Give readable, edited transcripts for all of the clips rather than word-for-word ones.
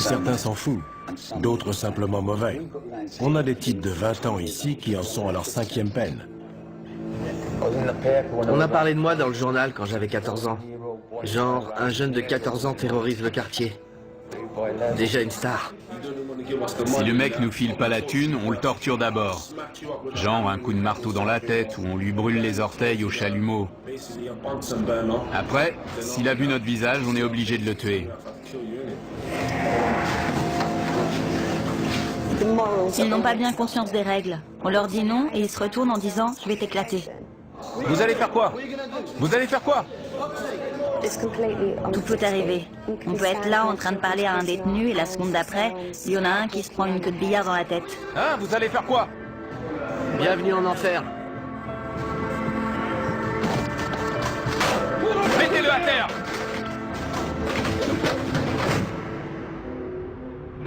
Certains s'en foutent, d'autres simplement mauvais. On a des titres de 20 ans ici qui en sont à leur 5e peine. On a parlé de moi dans le journal quand j'avais 14 ans. Genre, un jeune de 14 ans terrorise le quartier. Déjà une star. Si le mec nous file pas la thune, on le torture d'abord. Genre un coup de marteau dans la tête ou on lui brûle les orteils au chalumeau. Après, s'il a vu notre visage, on est obligé de le tuer. Ils n'ont pas bien conscience des règles. On leur dit non et ils se retournent en disant « je vais t'éclater ». Vous allez faire quoi? Vous allez faire quoi? Tout peut arriver. On peut être là en train de parler à un détenu et la seconde d'après, il y en a un qui se prend une queue de billard dans la tête. Hein? Vous allez faire quoi? Bienvenue en enfer. Mettez-le à terre!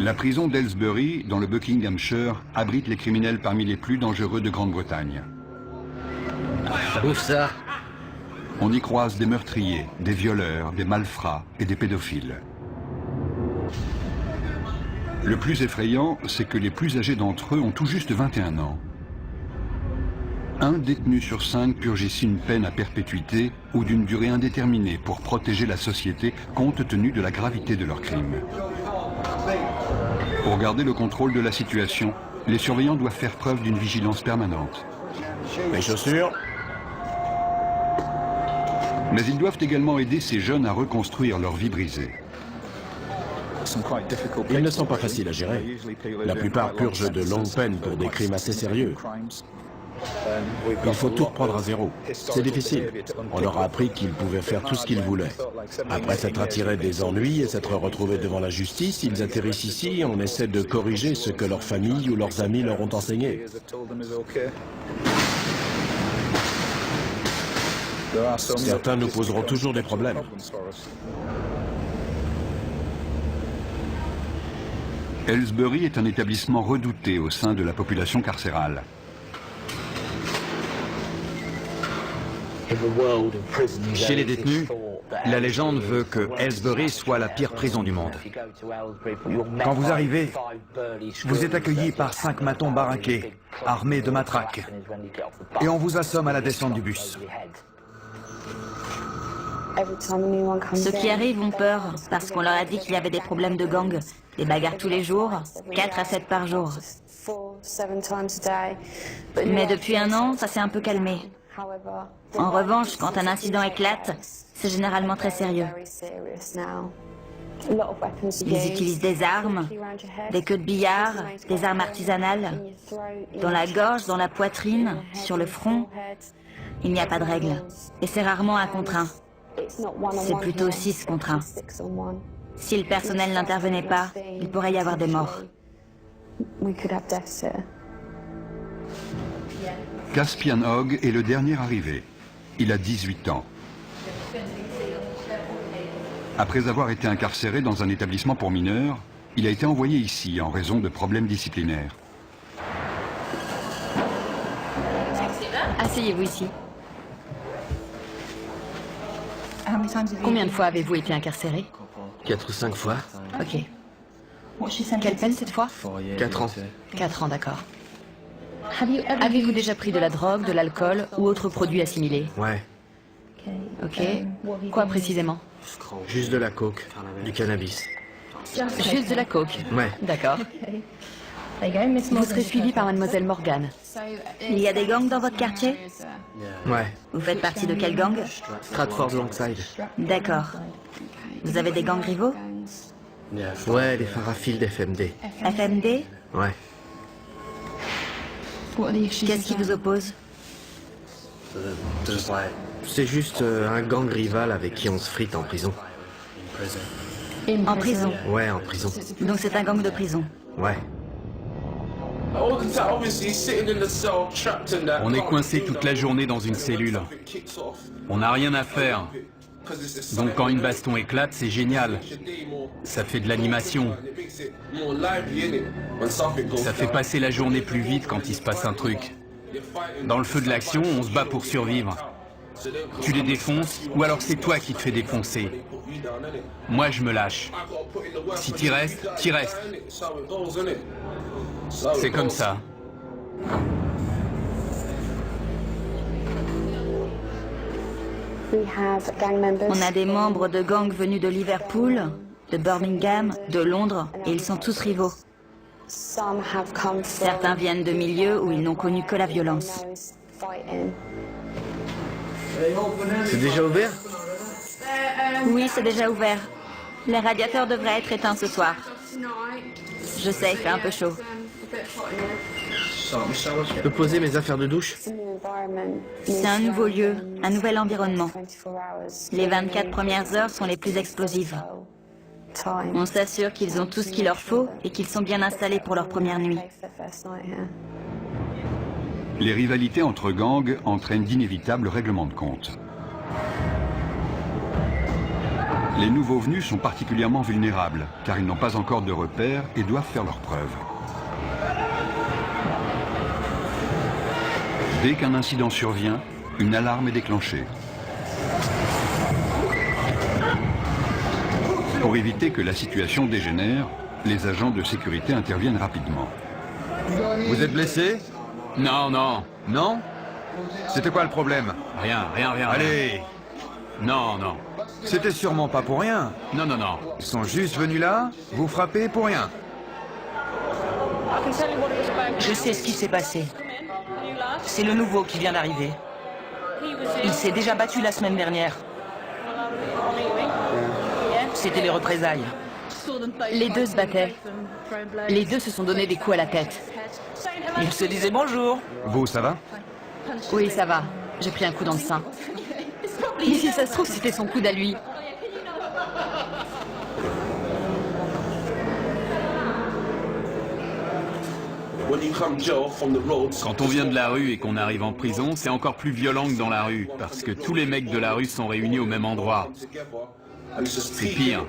La prison d'Aylesbury, dans le Buckinghamshire, abrite les criminels parmi les plus dangereux de Grande-Bretagne. Ouf ça. On y croise des meurtriers, des violeurs, des malfrats et des pédophiles. Le plus effrayant, c'est que les plus âgés d'entre eux ont tout juste 21 ans. Un détenu sur 5 purge ici une peine à perpétuité ou d'une durée indéterminée pour protéger la société compte tenu de la gravité de leurs crimes. Pour garder le contrôle de la situation, les surveillants doivent faire preuve d'une vigilance permanente. Les chaussures? Mais ils doivent également aider ces jeunes à reconstruire leur vie brisée. Ils ne sont pas faciles à gérer. La plupart purgent de longues peines pour des crimes assez sérieux. Il faut tout reprendre à zéro. C'est difficile. On leur a appris qu'ils pouvaient faire tout ce qu'ils voulaient. Après s'être attirés des ennuis et s'être retrouvés devant la justice, ils atterrissent ici et on essaie de corriger ce que leur famille ou leurs amis leur ont enseigné. Certains nous poseront toujours des problèmes. Aylesbury est un établissement redouté au sein de la population carcérale. Chez les détenus, la légende veut que Aylesbury soit la pire prison du monde. Quand vous arrivez, vous êtes accueilli par 5 matons baraqués, armés de matraques, et on vous assomme à la descente du bus. Ceux qui arrivent ont peur parce qu'on leur a dit qu'il y avait des problèmes de gang, des bagarres tous les jours, 4 à 7 par jour. Mais depuis un an, ça s'est un peu calmé. En revanche, quand un incident éclate, c'est généralement très sérieux. Ils utilisent des armes, des queues de billard, des armes artisanales, dans la gorge, dans la poitrine, sur le front. Il n'y a pas de règle. Et c'est rarement 1 contre 1. C'est plutôt 6 contre 1. Si le personnel n'intervenait pas, il pourrait y avoir des morts. Caspian Hogg est le dernier arrivé. Il a 18 ans. Après avoir été incarcéré dans un établissement pour mineurs, il a été envoyé ici en raison de problèmes disciplinaires. Asseyez-vous ici. Combien de fois avez-vous été incarcéré? 4 ou 5 fois. Ok. Quelle peine cette fois? 4 ans. 4 ans, d'accord. Avez-vous déjà pris de la drogue, de l'alcool ou autre produit assimilé? Ouais. Ok. Quoi précisément? Juste de la coke, du cannabis. Juste de la coke? Ouais. D'accord. Vous serez suivi par mademoiselle Morgan. Il y a des gangs dans votre quartier? Ouais. Vous faites partie de quel gang? Stratford Langside. D'accord. Vous avez des gangs rivaux? Ouais, les Farafield FMD. FMD? Ouais. Qu'est-ce qui vous oppose? C'est juste un gang rival avec qui on se frite en prison. En prison? Ouais, en prison. Donc c'est un gang de prison. Ouais. On est coincé toute la journée dans une cellule. On n'a rien à faire. Donc quand une baston éclate, c'est génial. Ça fait de l'animation. Ça fait passer la journée plus vite quand il se passe un truc. Dans le feu de l'action, on se bat pour survivre. Tu les défonces, ou alors c'est toi qui te fais défoncer. Moi, je me lâche. Si t'y restes, t'y restes. C'est comme ça. On a des membres de gangs venus de Liverpool, de Birmingham, de Londres, et ils sont tous rivaux. Certains viennent de milieux où ils n'ont connu que la violence. C'est déjà ouvert? Oui, c'est déjà ouvert. Les radiateurs devraient être éteints ce soir. Je sais, il fait un peu chaud. Je peux poser mes affaires de douche? C'est un nouveau lieu, un nouvel environnement. Les 24 premières heures sont les plus explosives. On s'assure qu'ils ont tout ce qu'il leur faut et qu'ils sont bien installés pour leur première nuit. Les rivalités entre gangs entraînent d'inévitables règlements de compte. Les nouveaux venus sont particulièrement vulnérables, car ils n'ont pas encore de repères et doivent faire leurs preuves. Dès qu'un incident survient, une alarme est déclenchée. Pour éviter que la situation dégénère, les agents de sécurité interviennent rapidement. Vous êtes blessé? Non, non. Non? C'était quoi le problème? Rien. Allez! Non, non. C'était sûrement pas pour rien. Non. Ils sont juste venus là, vous frapper pour rien. Je sais ce qui s'est passé. C'est le nouveau qui vient d'arriver. Il s'est déjà battu la semaine dernière. C'était les représailles. Les deux se battaient. Les deux se sont donné des coups à la tête. Ils se disaient bonjour. Vous, ça va? Oui, ça va. J'ai pris un coup dans le sein. Et si ça se trouve, c'était son coude à lui. Quand on vient de la rue et qu'on arrive en prison, c'est encore plus violent que dans la rue, parce que tous les mecs de la rue sont réunis au même endroit. C'est pire.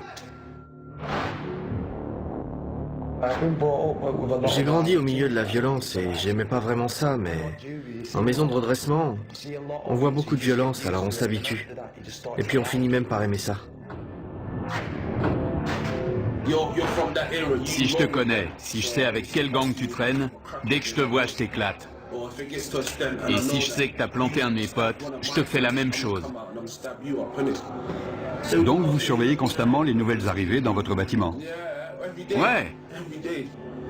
J'ai grandi au milieu de la violence et j'aimais pas vraiment ça, mais en maison de redressement, on voit beaucoup de violence, alors on s'habitue. Et puis on finit même par aimer ça. Si je te connais, si je sais avec quel gang tu traînes, dès que je te vois, je t'éclate. Et si je sais que t'as planté un de mes potes, je te fais la même chose. Donc vous surveillez constamment les nouvelles arrivées dans votre bâtiment. Ouais.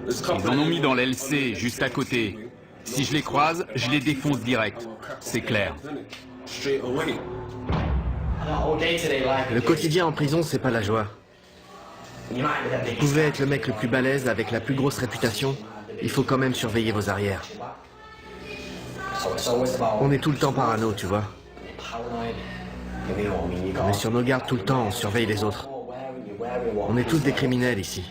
Ils en ont mis dans l'LC, juste à côté. Si je les croise, je les défonce direct. C'est clair. Le quotidien en prison, c'est pas la joie. Vous pouvez être le mec le plus balèze avec la plus grosse réputation, il faut quand même surveiller vos arrières. On est tout le temps parano, tu vois. On est sur nos gardes tout le temps, on surveille les autres. On est tous des criminels ici.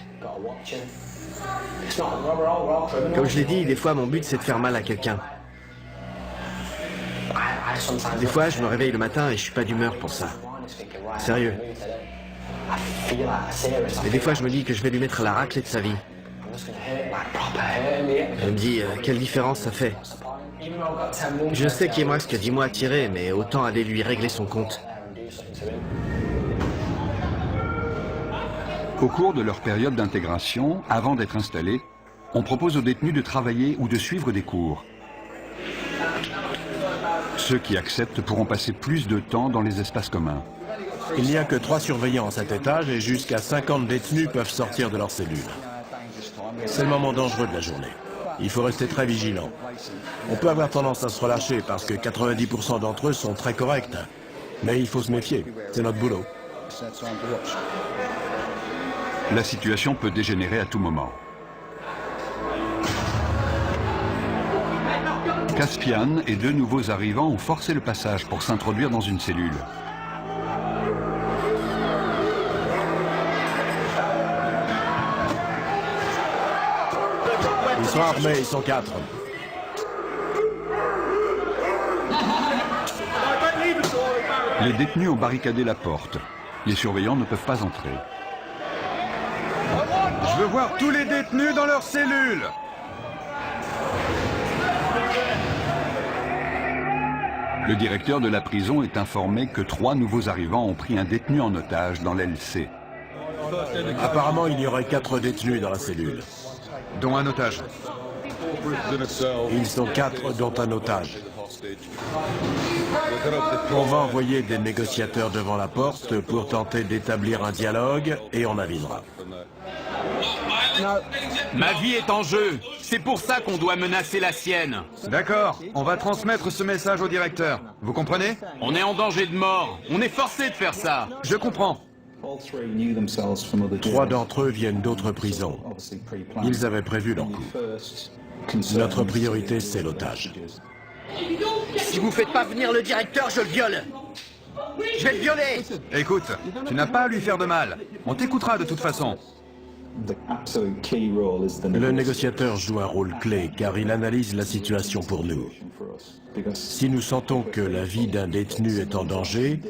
Comme je l'ai dit, des fois mon but c'est de faire mal à quelqu'un. Des fois je me réveille le matin et je suis pas d'humeur pour ça. Sérieux. Mais des fois je me dis que je vais lui mettre la raclée de sa vie. Je me dis, quelle différence ça fait. Je sais qu'il me reste que 10 mois à tirer, mais autant aller lui régler son compte. Au cours de leur période d'intégration, avant d'être installés, on propose aux détenus de travailler ou de suivre des cours. Ceux qui acceptent pourront passer plus de temps dans les espaces communs. Il n'y a que 3 surveillants à cet étage et jusqu'à 50 détenus peuvent sortir de leur cellule. C'est le moment dangereux de la journée. Il faut rester très vigilant. On peut avoir tendance à se relâcher parce que 90% d'entre eux sont très corrects. Mais il faut se méfier, c'est notre boulot. La situation peut dégénérer à tout moment. Caspian et 2 nouveaux arrivants ont forcé le passage pour s'introduire dans une cellule. Ils sont armés, ils sont 4. Les détenus ont barricadé la porte. Les surveillants ne peuvent pas entrer. Je veux voir tous les détenus dans leur cellule. Le directeur de la prison est informé que 3 nouveaux arrivants ont pris un détenu en otage dans l'aile C. Apparemment, il y aurait 4 détenus dans la cellule. Dont un otage. Ils sont 4, dont un otage. On va envoyer des négociateurs devant la porte pour tenter d'établir un dialogue et on avisera. Ma vie est en jeu. C'est pour ça qu'on doit menacer la sienne. D'accord, on va transmettre ce message au directeur. Vous comprenez? On est en danger de mort. On est forcé de faire ça. Je comprends. 3 d'entre eux viennent d'autres prisons. Ils avaient prévu leur coup. Notre priorité, c'est l'otage. Si vous faites pas venir le directeur, je le viole. Je vais le violer. Écoute, tu n'as pas à lui faire de mal. On t'écoutera de toute façon. Le négociateur joue un rôle clé car il analyse la situation pour nous. Si nous sentons que la vie d'un détenu est en danger,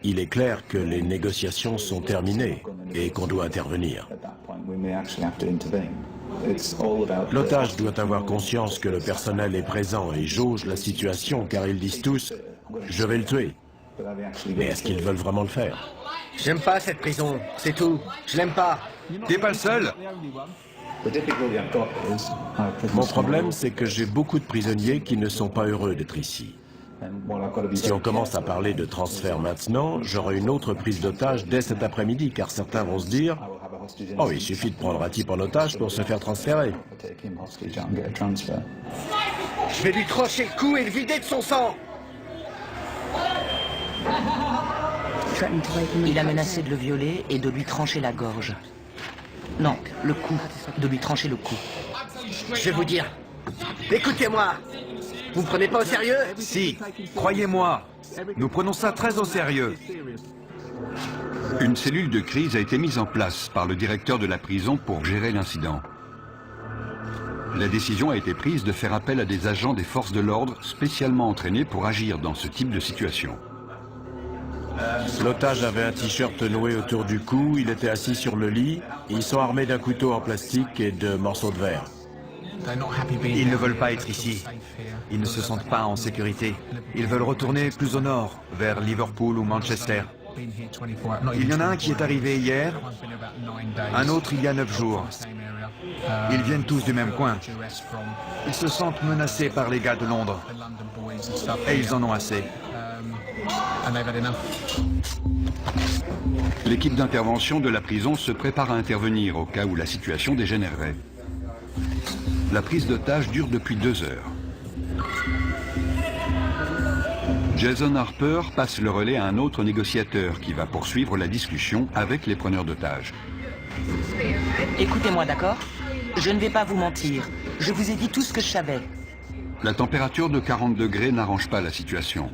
il est clair que les négociations sont terminées et qu'on doit intervenir. L'otage doit avoir conscience que le personnel est présent et jauge la situation car ils disent tous « je vais le tuer ». Mais est-ce qu'ils veulent vraiment le faire? J'aime pas cette prison, c'est tout. Je l'aime pas. T'es pas le seul. Mon problème, c'est que j'ai beaucoup de prisonniers qui ne sont pas heureux d'être ici. Si on commence à parler de transfert maintenant, j'aurai une autre prise d'otage dès cet après-midi, car certains vont se dire « Oh, il suffit de prendre un type en otage pour se faire transférer. » Je vais lui trancher le cou et le vider de son sang. Il a menacé de le violer et de lui trancher la gorge. Non, le cou. De lui trancher le cou. Je vais vous dire. Écoutez-moi. Vous me prenez pas au sérieux? Si, croyez-moi. Nous prenons ça très au sérieux. Une cellule de crise a été mise en place par le directeur de la prison pour gérer l'incident. La décision a été prise de faire appel à des agents des forces de l'ordre spécialement entraînés pour agir dans ce type de situation. L'otage avait un t-shirt noué autour du cou, il était assis sur le lit, ils sont armés d'un couteau en plastique et de morceaux de verre. Ils ne veulent pas être ici. Ils ne se sentent pas en sécurité. Ils veulent retourner plus au nord, vers Liverpool ou Manchester. Il y en a un qui est arrivé hier, un autre il y a 9 jours. Ils viennent tous du même coin. Ils se sentent menacés par les gars de Londres. Et ils en ont assez. L'équipe d'intervention de la prison se prépare à intervenir au cas où la situation dégénérerait. La prise d'otage dure depuis 2 heures. Jason Harper passe le relais à un autre négociateur qui va poursuivre la discussion avec les preneurs d'otages. Écoutez-moi, d'accord? Je ne vais pas vous mentir. Je vous ai dit tout ce que je savais. La température de 40 degrés n'arrange pas la situation.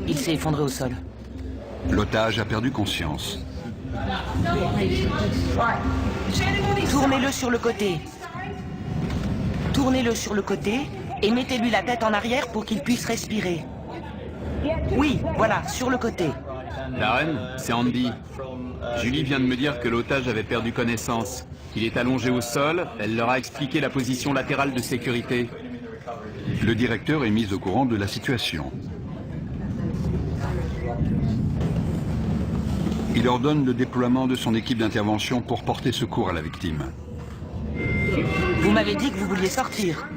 Il s'est effondré au sol. L'otage a perdu conscience. Tournez-le sur le côté. Tournez-le sur le côté et mettez-lui la tête en arrière pour qu'il puisse respirer. Oui, voilà, sur le côté. La reine, c'est Andy. Julie vient de me dire que l'otage avait perdu connaissance. Il est allongé au sol, elle leur a expliqué la position latérale de sécurité. Le directeur est mis au courant de la situation. Il ordonne le déploiement de son équipe d'intervention pour porter secours à la victime. Vous m'avez dit que vous vouliez sortir.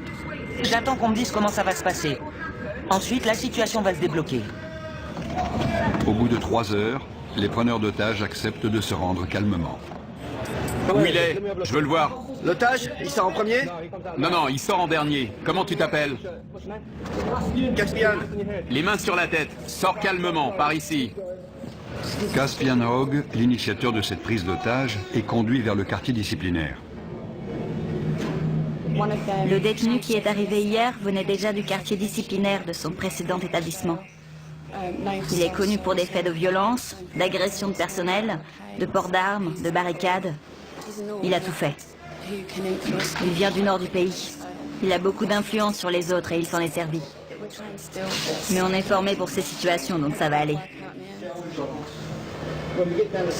J'attends qu'on me dise comment ça va se passer. Ensuite, la situation va se débloquer. Au bout de 3 heures, les preneurs d'otages acceptent de se rendre calmement. Où il est? Je veux le voir. L'otage, il sort en premier? Non, il sort en dernier. Comment tu t'appelles? Caspian. Les mains sur la tête. Sors calmement, par ici. Caspian Hogg, l'initiateur de cette prise d'otage, est conduit vers le quartier disciplinaire. Le détenu qui est arrivé hier venait déjà du quartier disciplinaire de son précédent établissement. Il est connu pour des faits de violence, d'agression de personnel, de port d'armes, de barricades. Il a tout fait. Il vient du nord du pays. Il a beaucoup d'influence sur les autres et il s'en est servi. Mais on est formé pour ces situations, donc ça va aller.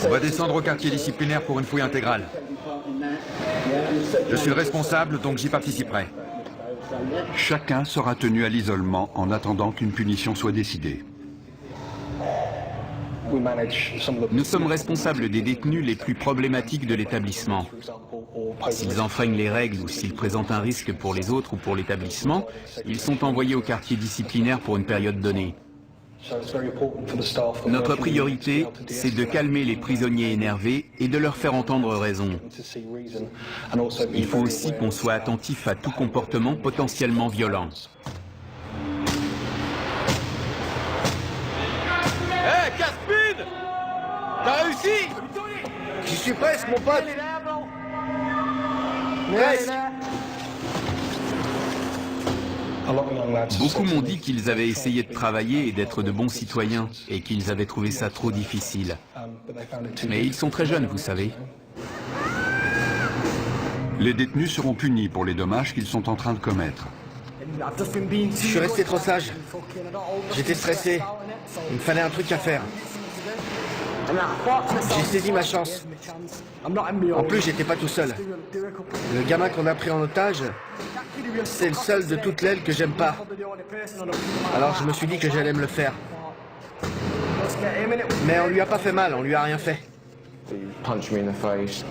On va descendre au quartier disciplinaire pour une fouille intégrale. Je suis le responsable, donc j'y participerai. Chacun sera tenu à l'isolement en attendant qu'une punition soit décidée. Nous sommes responsables des détenus les plus problématiques de l'établissement. S'ils enfreignent les règles ou s'ils présentent un risque pour les autres ou pour l'établissement, ils sont envoyés au quartier disciplinaire pour une période donnée. Notre priorité, c'est de calmer les prisonniers énervés et de leur faire entendre raison. Il faut aussi qu'on soit attentif à tout comportement potentiellement violent. Hé, Caspin! T'as réussi! J'y suis presque, mon pote! Presque! Beaucoup m'ont dit qu'ils avaient essayé de travailler et d'être de bons citoyens, et qu'ils avaient trouvé ça trop difficile. Mais ils sont très jeunes, vous savez. Les détenus seront punis pour les dommages qu'ils sont en train de commettre. Je suis resté trop sage. J'étais stressé. Il me fallait un truc à faire. J'ai saisi ma chance. En plus, j'étais pas tout seul. Le gamin qu'on a pris en otage, c'est le seul de toute l'aile que j'aime pas. Alors je me suis dit que j'allais me le faire. Mais on lui a pas fait mal, on lui a rien fait.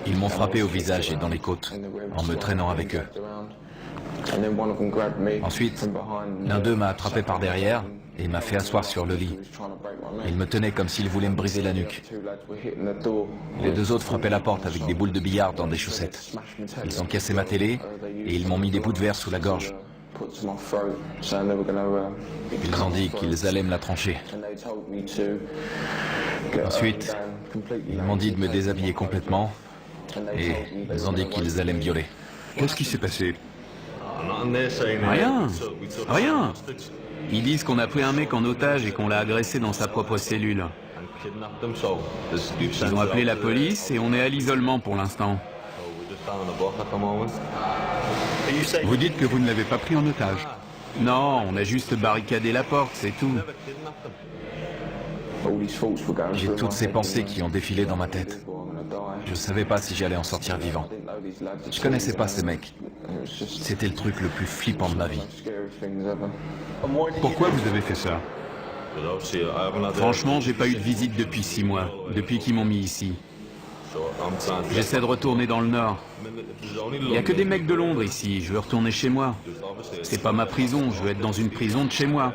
Ils m'ont frappé au visage et dans les côtes, en me traînant avec eux. Ensuite, l'un d'eux m'a attrapé par derrière et m'a fait asseoir sur le lit. Il me tenait comme s'il voulait me briser la nuque. Les deux autres frappaient la porte avec des boules de billard dans des chaussettes. Ils ont cassé ma télé et ils m'ont mis des bouts de verre sous la gorge. Ils ont dit qu'ils allaient me la trancher. Ensuite, ils m'ont dit de me déshabiller complètement et ils ont dit qu'ils allaient me violer. Qu'est-ce qui s'est passé? Rien, rien. Ils disent qu'on a pris un mec en otage et qu'on l'a agressé dans sa propre cellule. Ils ont appelé la police et on est à l'isolement pour l'instant. Vous dites que vous ne l'avez pas pris en otage. Non, on a juste barricadé la porte, c'est tout. J'ai toutes ces pensées qui ont défilé dans ma tête. Je ne savais pas si j'allais en sortir vivant. Je connaissais pas ces mecs. C'était le truc le plus flippant de ma vie. Pourquoi vous avez fait ça? Franchement, j'ai pas eu de visite depuis 6 mois, depuis qu'ils m'ont mis ici. J'essaie de retourner dans le Nord. Il n'y a que des mecs de Londres ici, je veux retourner chez moi. C'est pas ma prison, je veux être dans une prison de chez moi.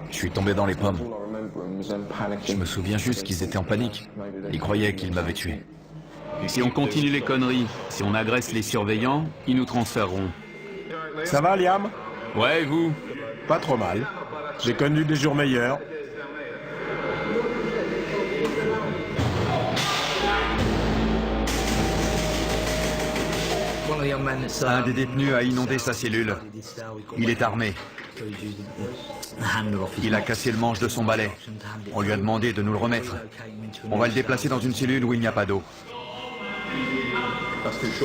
Je suis tombé dans les pommes. Je me souviens juste qu'ils étaient en panique. Ils croyaient qu'ils m'avaient tué. Si on continue les conneries, si on agresse les surveillants, ils nous transféreront. Ça va, Liam? Ouais, et vous? Pas trop mal. J'ai connu des jours meilleurs. Un des détenus a inondé sa cellule. Il est armé. Il a cassé le manche de son balai. On lui a demandé de nous le remettre. On va le déplacer dans une cellule où il n'y a pas d'eau.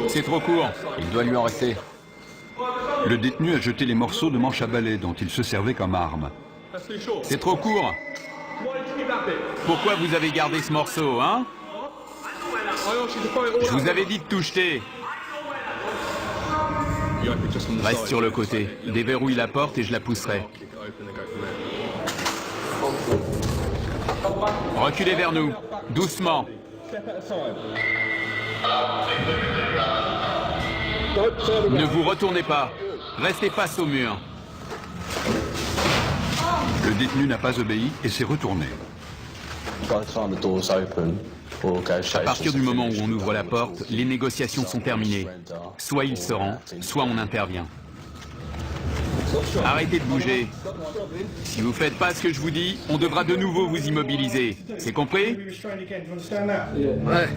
C'est trop court. Il doit lui en rester. Le détenu a jeté les morceaux de manche à balai dont il se servait comme arme. C'est trop court. Pourquoi vous avez gardé ce morceau, hein? Je vous avais dit de tout jeter. Reste sur le côté. Déverrouille la porte et je la pousserai. Reculez vers nous. Doucement. Ne vous retournez pas. Restez face au mur. Le détenu n'a pas obéi et s'est retourné. À partir du moment où on ouvre la porte, les négociations sont terminées. Soit il se rend, soit on intervient. Arrêtez de bouger. Si vous faites pas ce que je vous dis, on devra de nouveau vous immobiliser. C'est compris? Ouais.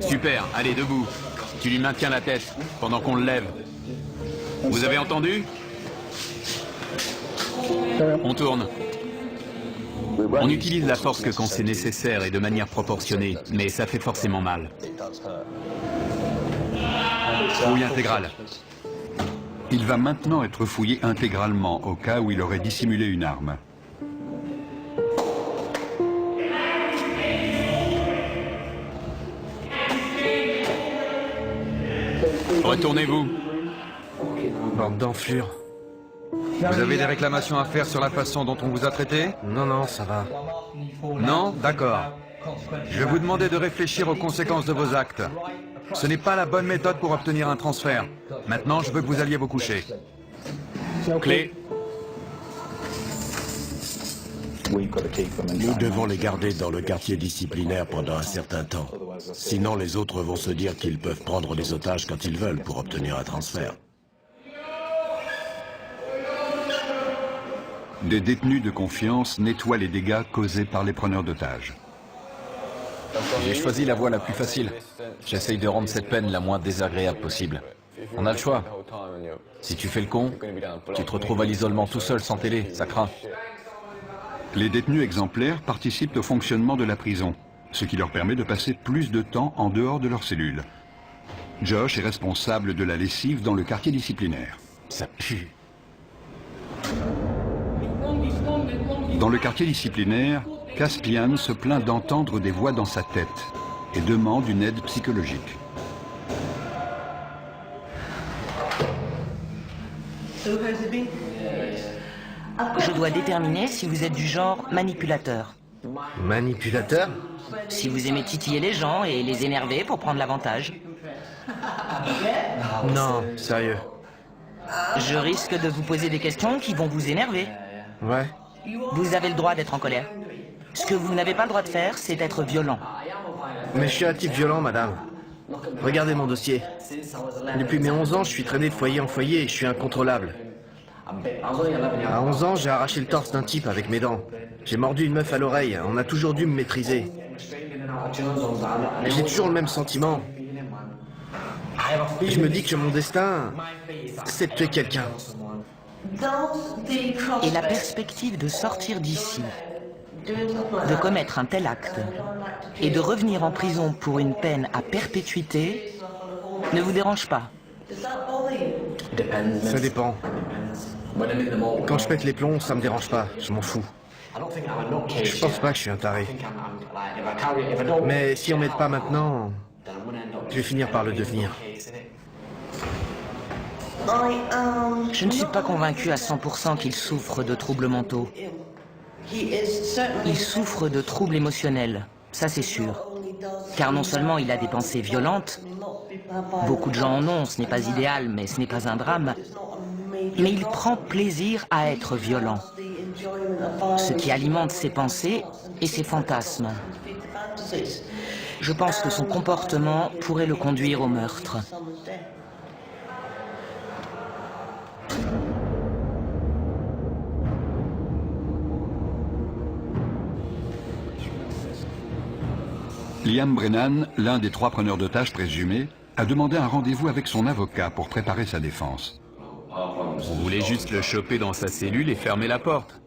Super, allez, debout. Tu lui maintiens la tête pendant qu'on le lève. Vous avez entendu? On tourne. On utilise la force que quand c'est nécessaire et de manière proportionnée, mais ça fait forcément mal. Fouille intégrale. Il va maintenant être fouillé intégralement au cas où il aurait dissimulé une arme. Retournez-vous. Bande d'enflures. Vous avez des réclamations à faire sur la façon dont on vous a traité? Non, non, ça va. Non? D'accord. Je vais vous demander de réfléchir aux conséquences de vos actes. Ce n'est pas la bonne méthode pour obtenir un transfert. Maintenant, je veux que vous alliez vous coucher. Clé. Nous devons les garder dans le quartier disciplinaire pendant un certain temps. Sinon, les autres vont se dire qu'ils peuvent prendre des otages quand ils veulent pour obtenir un transfert. Des détenus de confiance nettoient les dégâts causés par les preneurs d'otages. J'ai choisi la voie la plus facile. J'essaye de rendre cette peine la moins désagréable possible. On a le choix. Si tu fais le con, tu te retrouves à l'isolement tout seul sans télé, ça craint. Les détenus exemplaires participent au fonctionnement de la prison, ce qui leur permet de passer plus de temps en dehors de leur cellule. Josh est responsable de la lessive dans le quartier disciplinaire. Ça pue. Dans le quartier disciplinaire, Caspian se plaint d'entendre des voix dans sa tête et demande une aide psychologique. Je dois déterminer si vous êtes du genre manipulateur. Manipulateur? Si vous aimez titiller les gens et les énerver pour prendre l'avantage. Non, sérieux. Je risque de vous poser des questions qui vont vous énerver. Ouais. Vous avez le droit d'être en colère. Ce que vous n'avez pas le droit de faire, c'est être violent. Mais je suis un type violent, madame. Regardez mon dossier. Depuis mes 11 ans, je suis traîné de foyer en foyer et je suis incontrôlable. À 11 ans, j'ai arraché le torse d'un type avec mes dents. J'ai mordu une meuf à l'oreille. On a toujours dû me maîtriser. J'ai toujours le même sentiment. Et je me dis que mon destin, c'est de tuer quelqu'un. Et la perspective de sortir d'ici, de commettre un tel acte, et de revenir en prison pour une peine à perpétuité, ne vous dérange pas? Ça dépend. Quand je pète les plombs, ça me dérange pas, je m'en fous. Je pense pas que je suis un taré. Mais si on m'aide pas maintenant, je vais finir par le devenir. Je ne suis pas convaincu à 100% qu'il souffre de troubles mentaux. Il souffre de troubles émotionnels, ça c'est sûr. Car non seulement il a des pensées violentes, beaucoup de gens en ont, ce n'est pas idéal, mais ce n'est pas un drame, mais il prend plaisir à être violent, ce qui alimente ses pensées et ses fantasmes. Je pense que son comportement pourrait le conduire au meurtre. Liam Brennan, l'un des 3 preneurs d'otages présumés, a demandé un rendez-vous avec son avocat pour préparer sa défense. Vous voulez juste le choper dans sa cellule et fermer la porte.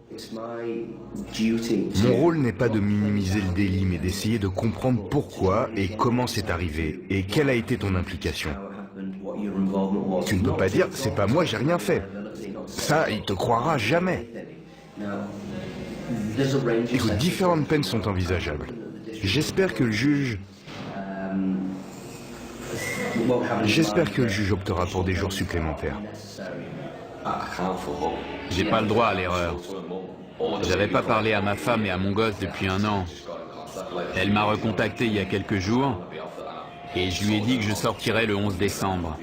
Mon rôle n'est pas de minimiser le délit, mais d'essayer de comprendre pourquoi et comment c'est arrivé, et quelle a été ton implication. Tu ne peux pas dire, c'est pas moi, j'ai rien fait. Ça, il te croira jamais. Écoute, différentes peines sont envisageables. J'espère que le juge optera pour des jours supplémentaires. J'ai pas le droit à l'erreur. J'avais pas parlé à ma femme et à mon gosse depuis 1 an. Elle m'a recontacté il y a quelques jours et je lui ai dit que je sortirais le 11 décembre.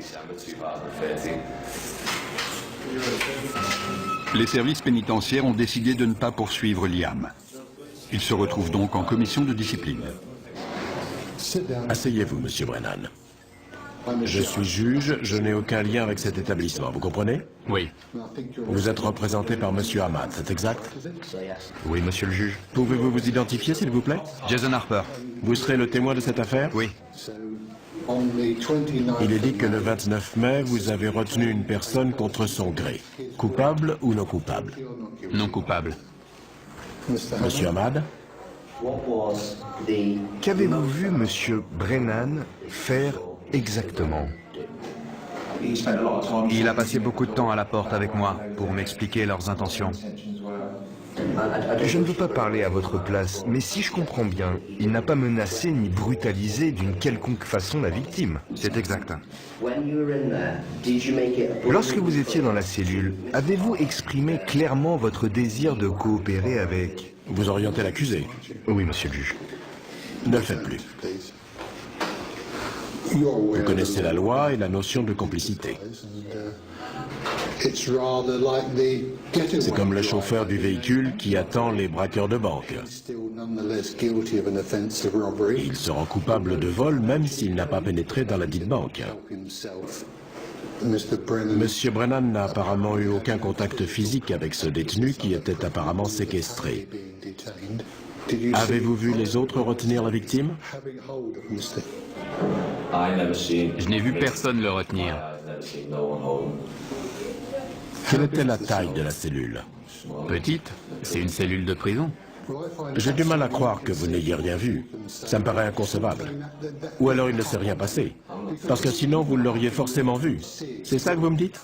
Les services pénitentiaires ont décidé de ne pas poursuivre Liam. Il se retrouve donc en commission de discipline. Asseyez-vous, monsieur Brennan. Je suis juge, je n'ai aucun lien avec cet établissement, vous comprenez? Oui. Vous êtes représenté par monsieur Ahmad, c'est exact? Oui, monsieur le juge. Pouvez-vous vous identifier, s'il vous plaît? Jason Harper. Vous serez le témoin de cette affaire? Oui. Il est dit que le 29 mai, vous avez retenu une personne contre son gré. Coupable ou non coupable? Non coupable. Monsieur Ahmad? Qu'avez-vous vu monsieur Brennan faire exactement? Il a passé beaucoup de temps à la porte avec moi pour m'expliquer leurs intentions. Je ne veux pas parler à votre place, mais si je comprends bien, il n'a pas menacé ni brutalisé d'une quelconque façon la victime. C'est exact. Lorsque vous étiez dans la cellule, avez-vous exprimé clairement votre désir de coopérer avec... Vous orientez l'accusé. Oui, monsieur le juge. Ne le faites plus. Vous connaissez la loi et la notion de complicité. C'est comme le chauffeur du véhicule qui attend les braqueurs de banque. Il sera coupable de vol même s'il n'a pas pénétré dans la dite banque. Monsieur Brennan n'a apparemment eu aucun contact physique avec ce détenu qui était apparemment séquestré. Avez-vous vu les autres retenir la victime? Je n'ai vu personne le retenir. Quelle était la taille de la cellule? Petite, c'est une cellule de prison. J'ai du mal à croire que vous n'ayez rien vu. Ça me paraît inconcevable. Ou alors il ne s'est rien passé. Parce que sinon vous l'auriez forcément vu. C'est ça que vous me dites?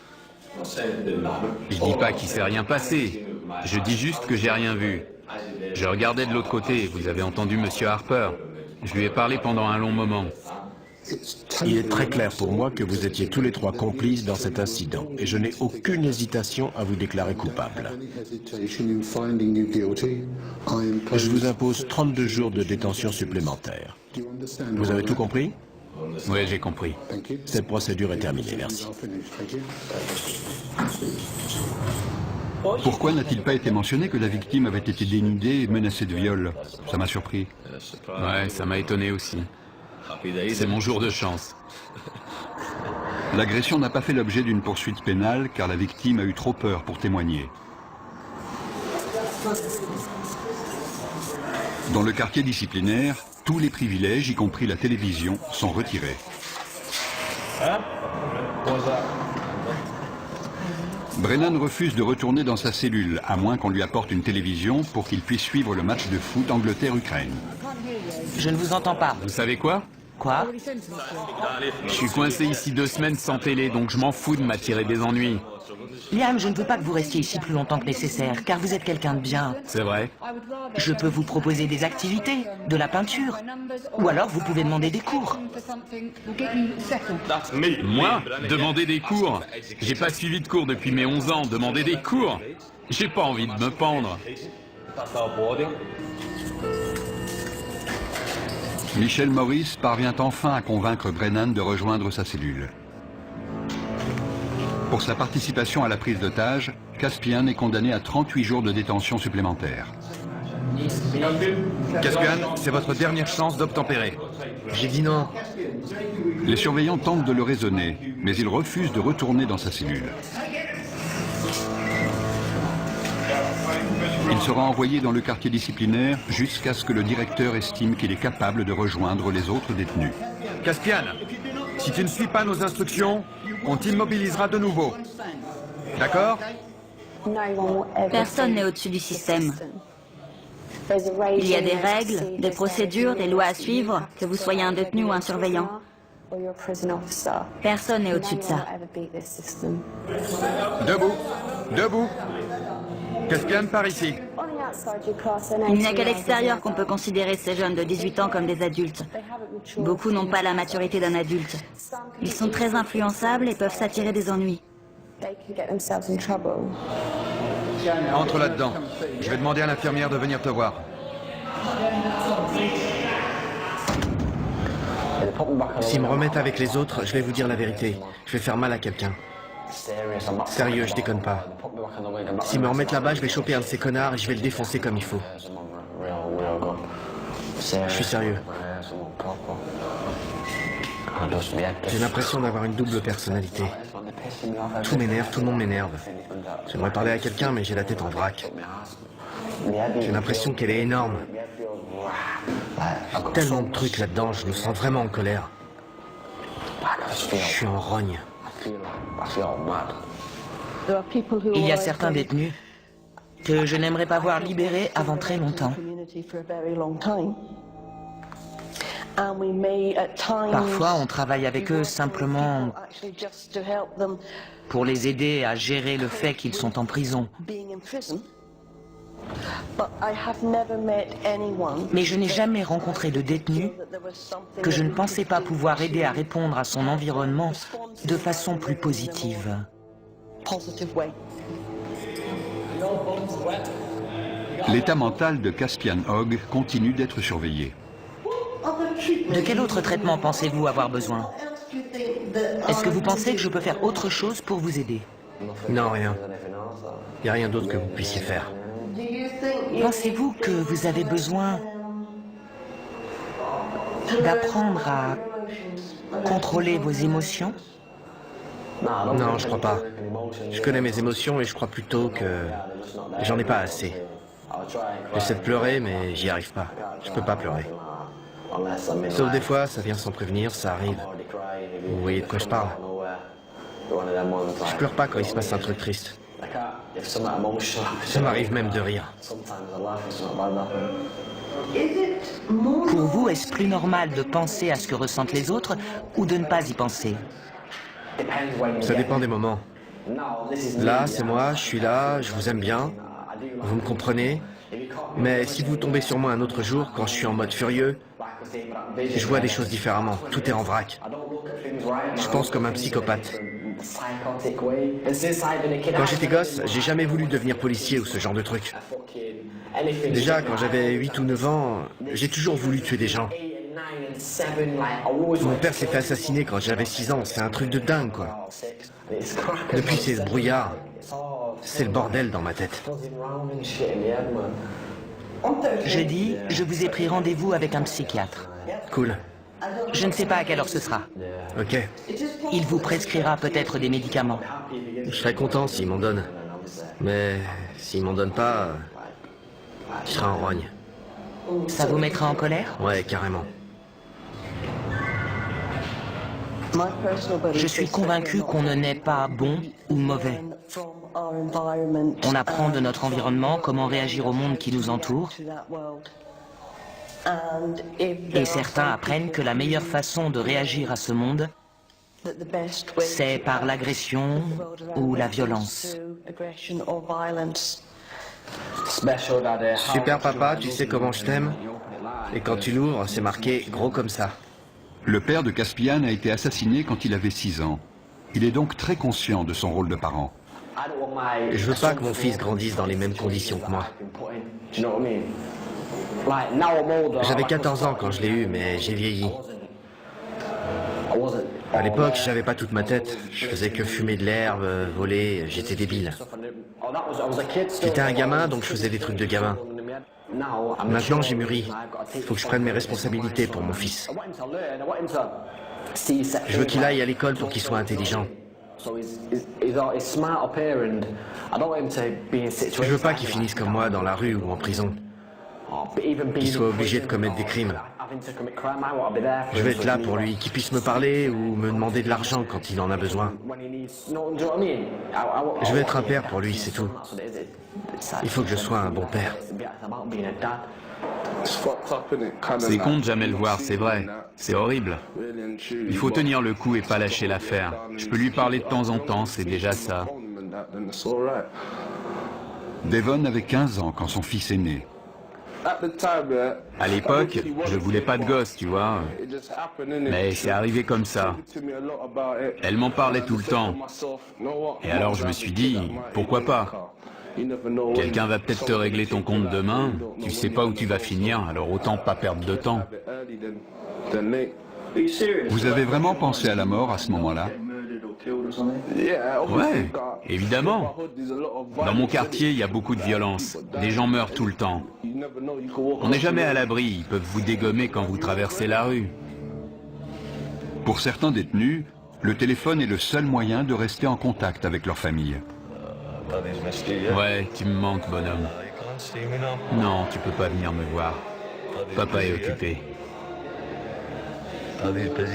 Je dis pas qu'il s'est rien passé. Je dis juste que j'ai rien vu. Je regardais de l'autre côté, vous avez entendu Monsieur Harper. Je lui ai parlé pendant un long moment. Il est très clair pour moi que vous étiez tous les trois complices dans cet incident et je n'ai aucune hésitation à vous déclarer coupable. Je vous impose 32 jours de détention supplémentaire. Vous avez tout compris? Oui, j'ai compris. Cette procédure est terminée, merci. Pourquoi n'a-t-il pas été mentionné que la victime avait été dénudée et menacée de viol? Ça m'a surpris. Ouais, ça m'a étonné aussi. C'est mon jour de chance. L'agression n'a pas fait l'objet d'une poursuite pénale car la victime a eu trop peur pour témoigner. Dans le quartier disciplinaire, tous les privilèges, y compris la télévision, sont retirés. Brennan refuse de retourner dans sa cellule, à moins qu'on lui apporte une télévision pour qu'il puisse suivre le match de foot Angleterre-Ukraine. Je ne vous entends pas. Vous savez quoi? Quoi? Je suis coincé ici 2 semaines sans télé, donc je m'en fous de m'attirer des ennuis. Liam, je ne veux pas que vous restiez ici plus longtemps que nécessaire, car vous êtes quelqu'un de bien. C'est vrai? Je peux vous proposer des activités, de la peinture, ou alors vous pouvez demander des cours. Moi? Demander des cours? J'ai pas suivi de cours depuis mes 11 ans, demander des cours? J'ai pas envie de me pendre. Michel Morris parvient enfin à convaincre Brennan de rejoindre sa cellule. Pour sa participation à la prise d'otage, Caspian est condamné à 38 jours de détention supplémentaire. Caspian, c'est votre dernière chance d'obtempérer. J'ai dit non. Les surveillants tentent de le raisonner, mais il refuse de retourner dans sa cellule. Il sera envoyé dans le quartier disciplinaire jusqu'à ce que le directeur estime qu'il est capable de rejoindre les autres détenus. Caspian, si tu ne suis pas nos instructions, on t'immobilisera de nouveau. D'accord? Personne n'est au-dessus du système. Il y a des règles, des procédures, des lois à suivre, que vous soyez un détenu ou un surveillant. Personne n'est au-dessus de ça. Debout. Debout. Caspian, par ici. Il n'y a qu'à l'extérieur qu'on peut considérer ces jeunes de 18 ans comme des adultes. Beaucoup n'ont pas la maturité d'un adulte. Ils sont très influençables et peuvent s'attirer des ennuis. Entre là-dedans. Je vais demander à l'infirmière de venir te voir. S'ils me remettent avec les autres, je vais vous dire la vérité. Je vais faire mal à quelqu'un. Sérieux, je déconne pas. S'ils me remettent là-bas, je vais choper un de ces connards et je vais le défoncer comme il faut. Je suis sérieux. J'ai l'impression d'avoir une double personnalité. Tout m'énerve, tout le monde m'énerve. J'aimerais parler à quelqu'un, mais j'ai la tête en vrac. J'ai l'impression qu'elle est énorme. Tellement de trucs là-dedans, je me sens vraiment en colère. Je suis en rogne. Il y a certains détenus que je n'aimerais pas voir libérés avant très longtemps. Parfois, on travaille avec eux simplement pour les aider à gérer le fait qu'ils sont en prison. Mais je n'ai jamais rencontré de détenu que je ne pensais pas pouvoir aider à répondre à son environnement de façon plus positive. L'état mental de Caspian Hogg continue d'être surveillé. De quel autre traitement pensez-vous avoir besoin? Est-ce que vous pensez que je peux faire autre chose pour vous aider? Non, rien. Il n'y a rien d'autre que vous puissiez faire. Pensez-vous que vous avez besoin d'apprendre à contrôler vos émotions? Non, je crois pas. Je connais mes émotions et je crois plutôt que j'en ai pas assez. J'essaie de pleurer, mais j'y arrive pas. Je peux pas pleurer. Sauf des fois, ça vient sans prévenir, ça arrive. Vous voyez de quoi je parle? Je pleure pas quand il se passe un truc triste. Ça m'arrive même de rire. Pour vous, est-ce plus normal de penser à ce que ressentent les autres ou de ne pas y penser? Ça dépend des moments. Là, c'est moi, je suis là, je vous aime bien. Vous me comprenez? Mais si vous tombez sur moi un autre jour, quand je suis en mode furieux, je vois des choses différemment. Tout est en vrac. Je pense comme un psychopathe. Quand j'étais gosse, j'ai jamais voulu devenir policier ou ce genre de truc. Déjà, quand j'avais 8 ou 9 ans, j'ai toujours voulu tuer des gens. Mon père s'est fait assassiner quand j'avais 6 ans. C'est un truc de dingue, quoi. Depuis, c'est ce brouillard. C'est le bordel dans ma tête. Jeudi, je vous ai pris rendez-vous avec un psychiatre. Cool. Je ne sais pas à quelle heure ce sera. Ok. Il vous prescrira peut-être des médicaments. Je serais content s'il m'en donne. Mais s'il m'en donne pas, je serai en rogne. Ça vous mettra en colère? Ouais, carrément. Je suis convaincu qu'on ne naît pas bon ou mauvais. On apprend de notre environnement comment réagir au monde qui nous entoure. Et certains apprennent que la meilleure façon de réagir à ce monde, c'est par l'agression ou la violence. Super papa, tu sais comment je t'aime? Et quand tu l'ouvres, c'est marqué gros comme ça. Le père de Caspian a été assassiné quand il avait 6 ans. Il est donc très conscient de son rôle de parent. Je veux pas que mon fils grandisse dans les mêmes conditions que moi. J'avais 14 ans quand je l'ai eu, mais j'ai vieilli. À l'époque, j'avais pas toute ma tête. Je faisais que fumer de l'herbe, voler, j'étais débile. J'étais un gamin, donc je faisais des trucs de gamin. Maintenant, j'ai mûri. Il faut que je prenne mes responsabilités pour mon fils. Je veux qu'il aille à l'école pour qu'il soit intelligent. Je veux pas qu'il finisse comme moi dans la rue ou en prison. Qu'il soit obligé de commettre des crimes. Je vais être là pour lui, qu'il puisse me parler ou me demander de l'argent quand il en a besoin. Je vais être un père pour lui, c'est tout. Il faut que je sois un bon père. C'est con de jamais le voir, c'est vrai. C'est horrible. Il faut tenir le coup et pas lâcher l'affaire. Je peux lui parler de temps en temps, c'est déjà ça. Devon avait 15 ans quand son fils est né. À l'époque, je voulais pas de gosse, tu vois. Mais c'est arrivé comme ça. Elle m'en parlait tout le temps. Et alors je me suis dit, pourquoi pas? Quelqu'un va peut-être te régler ton compte demain. Tu sais pas où tu vas finir, alors autant pas perdre de temps. Vous avez vraiment pensé à la mort à ce moment-là? Ouais, évidemment. Dans mon quartier, il y a beaucoup de violence. Des gens meurent tout le temps. On n'est jamais à l'abri, ils peuvent vous dégommer quand vous traversez la rue. Pour certains détenus, le téléphone est le seul moyen de rester en contact avec leur famille. Ouais, tu me manques, bonhomme. Non, tu peux pas venir me voir. Papa est occupé.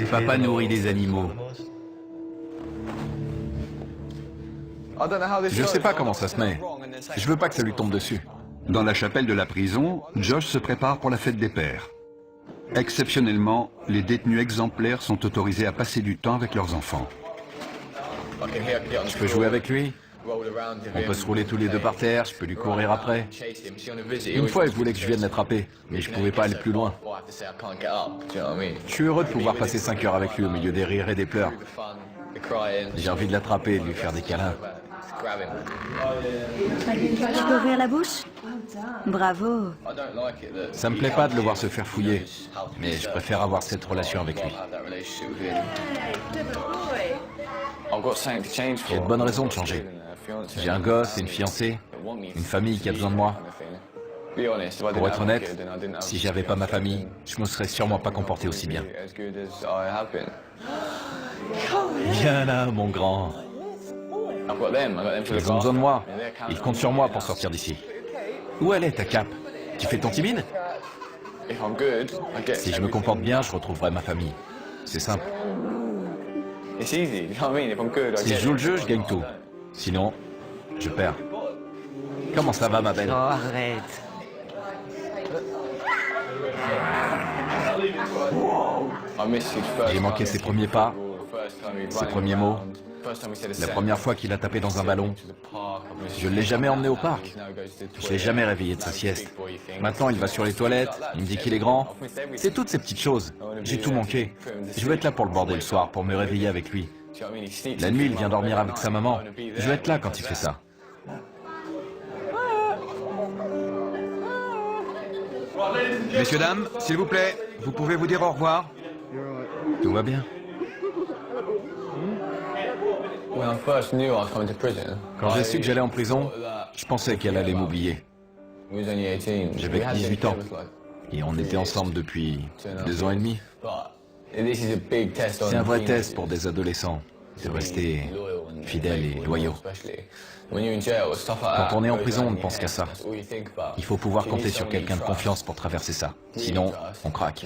Papa nourrit des animaux. Je sais pas comment ça se met. Je veux pas que ça lui tombe dessus. Dans la chapelle de la prison, Josh se prépare pour la fête des pères. Exceptionnellement, les détenus exemplaires sont autorisés à passer du temps avec leurs enfants. Je peux jouer avec lui? On peut se rouler tous les deux par terre, je peux lui courir après. Une fois, elle voulait que je vienne l'attraper, mais je pouvais pas aller plus loin. Je suis heureux de pouvoir passer 5 heures avec lui au milieu des rires et des pleurs. J'ai envie de l'attraper et de lui faire des câlins. Tu peux ouvrir la bouche? Bravo. Ça me plaît pas de le voir se faire fouiller, mais je préfère avoir cette relation avec lui. J'ai de bonnes raisons de changer. J'ai un gosse et une fiancée, une famille qui a besoin de moi. Pour être honnête, si j'avais pas ma famille, je me serais sûrement pas comporté aussi bien. Viens là, mon grand. Ils ont besoin de moi. Ils comptent sur moi pour sortir d'ici. Où elle est, ta cape? Tu fais ton timide? Si je me comporte bien, je retrouverai ma famille. C'est simple. Si je joue le jeu, je gagne tout. Sinon, je perds. Comment ça va, ma belle? Oh, arrête. J'ai manqué ses premiers pas, ses premiers mots. La première fois qu'il a tapé dans un ballon, je ne l'ai jamais emmené au parc. Je ne l'ai jamais réveillé de sa sieste. Maintenant, il va sur les toilettes, il me dit qu'il est grand. C'est toutes ces petites choses. J'ai tout manqué. Je veux être là pour le border le soir, pour me réveiller avec lui. La nuit, il vient dormir avec sa maman. Je veux être là quand il fait ça. Messieurs, dames, s'il vous plaît, vous pouvez vous dire au revoir? Tout va bien. Quand j'ai su que j'allais en prison, je pensais qu'elle allait m'oublier. J'avais 18 ans. Et on était ensemble depuis 2 ans et demi. C'est un vrai test pour des adolescents, de rester fidèles et loyaux. Quand on est en prison, on ne pense qu'à ça. Il faut pouvoir compter sur quelqu'un de confiance pour traverser ça. Sinon, on craque.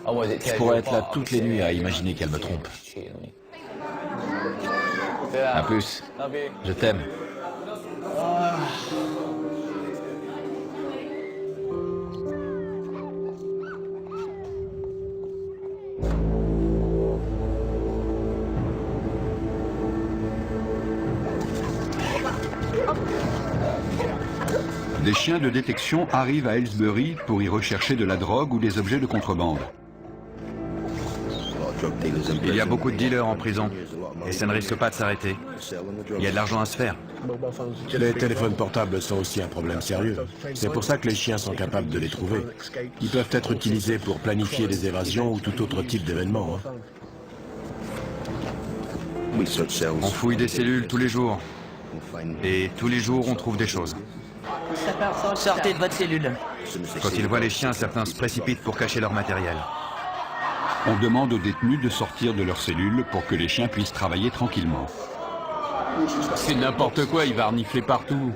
Je pourrais être là toutes les nuits à imaginer qu'elle me trompe. À plus. Je t'aime. Des chiens de détection arrivent à Aylesbury pour y rechercher de la drogue ou des objets de contrebande. Il y a beaucoup de dealers en prison, et ça ne risque pas de s'arrêter. Il y a de l'argent à se faire. Les téléphones portables sont aussi un problème sérieux. C'est pour ça que les chiens sont capables de les trouver. Ils peuvent être utilisés pour planifier des évasions ou tout autre type d'événement. On fouille des cellules tous les jours. Et tous les jours, on trouve des choses. Sortez de votre cellule. Quand ils voient les chiens, certains se précipitent pour cacher leur matériel. On demande aux détenus de sortir de leur cellule pour que les chiens puissent travailler tranquillement. C'est n'importe quoi, il va renifler partout.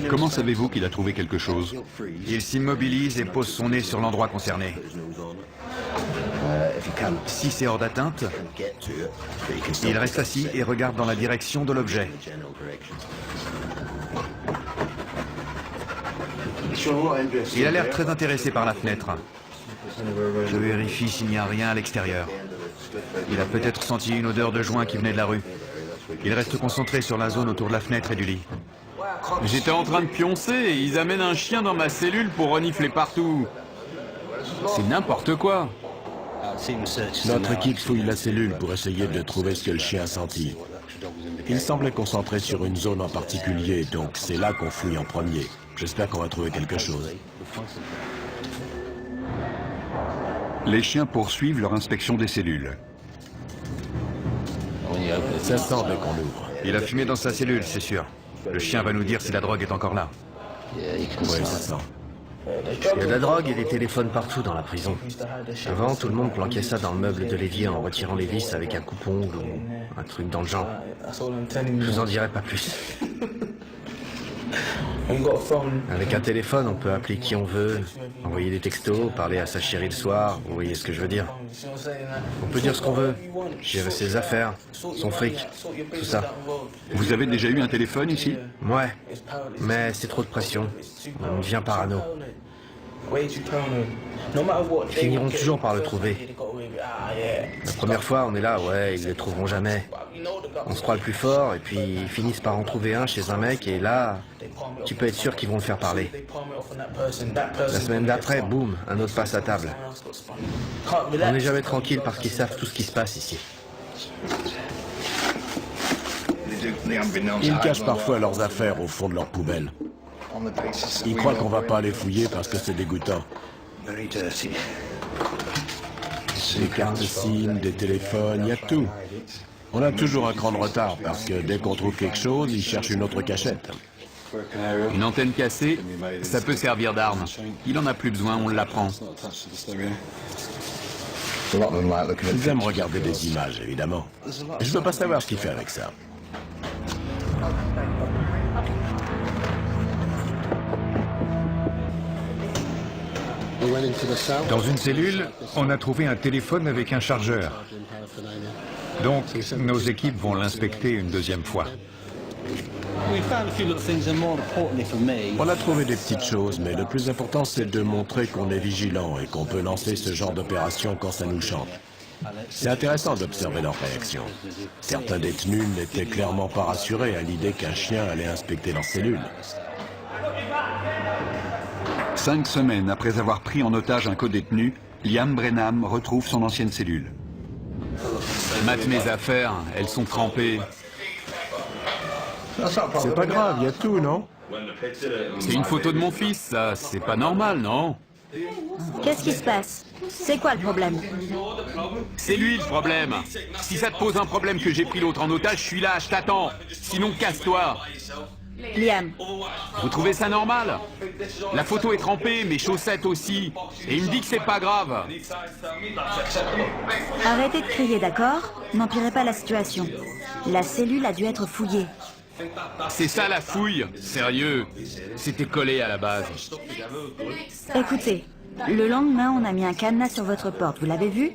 Comment savez-vous qu'il a trouvé quelque chose? Il s'immobilise et pose son nez sur l'endroit concerné. Si c'est hors d'atteinte, il reste assis et regarde dans la direction de l'objet. Il a l'air très intéressé par la fenêtre. Je vérifie s'il n'y a rien à l'extérieur. Il a peut-être senti une odeur de joint qui venait de la rue. Il reste concentré sur la zone autour de la fenêtre et du lit. J'étais en train de pioncer et ils amènent un chien dans ma cellule pour renifler partout. C'est n'importe quoi. Notre équipe fouille la cellule pour essayer de trouver ce que le chien a senti. Il semblait concentré sur une zone en particulier, donc c'est là qu'on fouille en premier. J'espère qu'on va trouver quelque chose. Les chiens poursuivent leur inspection des cellules. Ça sent dès qu'on ouvre. Il a fumé dans sa cellule, c'est sûr. Le chien va nous dire si la drogue est encore là. Oui, ça sent. Il y a de la drogue et des téléphones partout dans la prison. Avant, tout le monde planquait ça dans le meuble de l'évier en retirant les vis avec un coupe-ongle ou un truc dans le genre. Je vous en dirai pas plus. Avec un téléphone, on peut appeler qui on veut, envoyer des textos, parler à sa chérie le soir, vous voyez ce que je veux dire. On peut dire ce qu'on veut, gérer ses affaires, son fric, tout ça. Vous avez déjà eu un téléphone ici? Ouais, mais c'est trop de pression. On devient parano. Ils finiront toujours par le trouver. La première fois, on est là, ouais, ils le trouveront jamais. On se croit le plus fort, et puis ils finissent par en trouver un chez un mec, et là, tu peux être sûr qu'ils vont le faire parler. La semaine d'après, boum, un autre passe à table. On n'est jamais tranquille parce qu'ils savent tout ce qui se passe ici. Ils cachent parfois leurs affaires au fond de leur poubelle. Ils croient qu'on va pas les fouiller parce que c'est dégoûtant. Des cartes SIM, des téléphones, il y a tout. On a toujours un cran de retard parce que dès qu'on trouve quelque chose, ils cherchent une autre cachette. Une antenne cassée, ça peut servir d'arme. Il en a plus besoin, on l'apprend. Ils aiment regarder des images, évidemment. Je veux pas savoir ce qu'il fait avec ça. Dans une cellule, on a trouvé un téléphone avec un chargeur. Donc, nos équipes vont l'inspecter une deuxième fois. On a trouvé des petites choses, mais le plus important, c'est de montrer qu'on est vigilant et qu'on peut lancer ce genre d'opération quand ça nous chante. C'est intéressant d'observer leurs réactions. Certains détenus n'étaient clairement pas rassurés à l'idée qu'un chien allait inspecter leur cellule. 5 semaines après avoir pris en otage un codétenu, Liam Brenham retrouve son ancienne cellule. Mate mes affaires, elles sont trempées. C'est pas grave, il y a tout, non? C'est une photo de mon fils, ça. C'est pas normal, non? Qu'est-ce qui se passe? C'est quoi le problème? C'est lui le problème. Si ça te pose un problème que j'ai pris l'autre en otage, je suis là, je t'attends. Sinon, casse-toi. Liam, Vous trouvez ça normal? La photo est trempée, mes chaussettes aussi. Et il me dit que c'est pas grave. arrêtez de crier, d'accord? N'empirez pas la situation. La cellule a dû être fouillée. C'est ça la fouille. Sérieux. C'était collé à la base. Écoutez, le lendemain, on a mis un cadenas sur votre porte. Vous l'avez vu?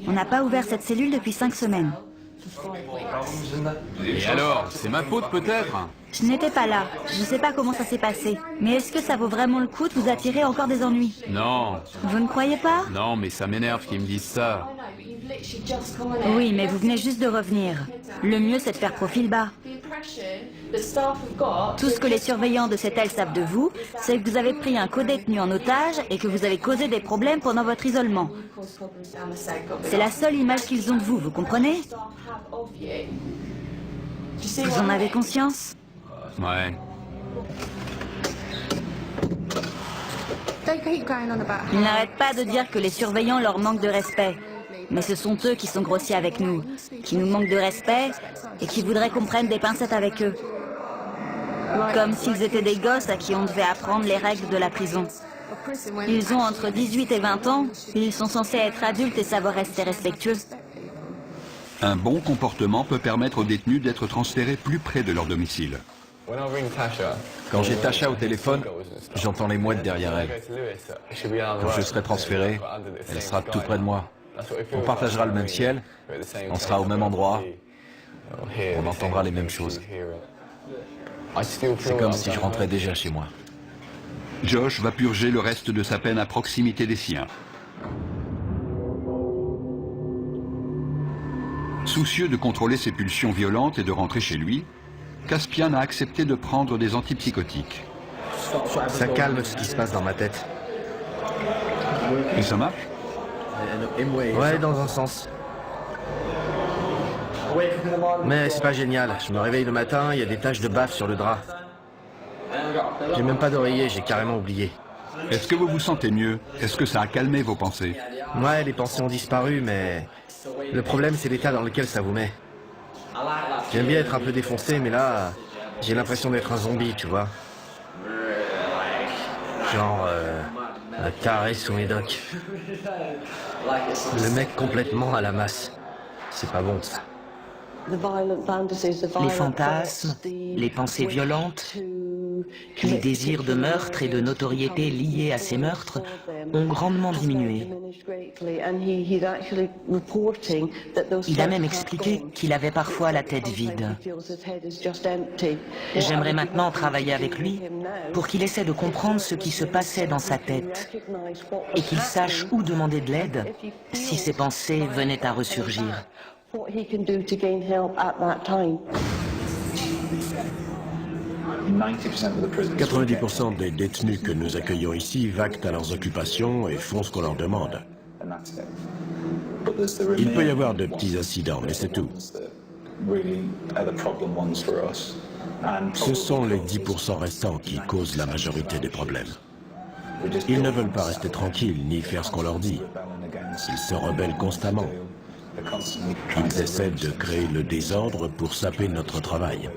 On n'a pas ouvert cette cellule depuis 5 semaines. Et alors, c'est ma faute peut-être? Je n'étais pas là. Je ne sais pas comment ça s'est passé. Mais est-ce que ça vaut vraiment le coup de vous attirer encore des ennuis? Non. Vous ne croyez pas? Non, mais ça m'énerve qu'ils me disent ça. Oui, mais vous venez juste de revenir. Le mieux, c'est de faire profil bas. Tout ce que les surveillants de cette aile savent de vous, c'est que vous avez pris un codétenu en otage et que vous avez causé des problèmes pendant votre isolement. C'est la seule image qu'ils ont de vous, vous comprenez? Vous en avez conscience? Ouais. Ils n'arrêtent pas de dire que les surveillants leur manquent de respect. Mais ce sont eux qui sont grossiers avec nous, qui nous manquent de respect et qui voudraient qu'on prenne des pincettes avec eux. Comme s'ils étaient des gosses à qui on devait apprendre les règles de la prison. Ils ont entre 18 et 20 ans, ils sont censés être adultes et savoir rester respectueux. Un bon comportement peut permettre aux détenus d'être transférés plus près de leur domicile. Quand j'ai Tasha au téléphone, j'entends les mouettes derrière elle. Quand je serai transféré, elle sera tout près de moi. On partagera le même ciel, on sera au même endroit, on entendra les mêmes choses. C'est comme si je rentrais déjà chez moi. Josh va purger le reste de sa peine à proximité des siens. Soucieux de contrôler ses pulsions violentes et de rentrer chez lui, Caspian a accepté de prendre des antipsychotiques. Ça calme ce qui se passe dans ma tête. Et ça marche? Ouais, dans un sens. Mais c'est pas génial. Je me réveille le matin, il y a des taches de baffe sur le drap. J'ai même pas d'oreiller, j'ai carrément oublié. Est-ce que vous vous sentez mieux? Est-ce que ça a calmé vos pensées? Ouais, les pensées ont disparu, mais le problème, c'est l'état dans lequel ça vous met. J'aime bien être un peu défoncé, mais là, j'ai l'impression d'être un zombie, tu vois. Genre, un taré sous médoc. Le mec complètement à la masse. C'est pas bon, ça. Les fantasmes, les pensées violentes, les désirs de meurtre et de notoriété liés à ces meurtres ont grandement diminué. Il a même expliqué qu'il avait parfois la tête vide. J'aimerais maintenant travailler avec lui pour qu'il essaie de comprendre ce qui se passait dans sa tête et qu'il sache où demander de l'aide si ses pensées venaient à ressurgir. 90% des détenus que nous accueillons ici vaquent à leurs occupations et font ce qu'on leur demande. Il peut y avoir de petits incidents, mais c'est tout. Ce sont les 10% restants qui causent la majorité des problèmes. Ils ne veulent pas rester tranquilles ni faire ce qu'on leur dit. Ils se rebellent constamment. Ils essaient de créer le désordre pour saper notre travail.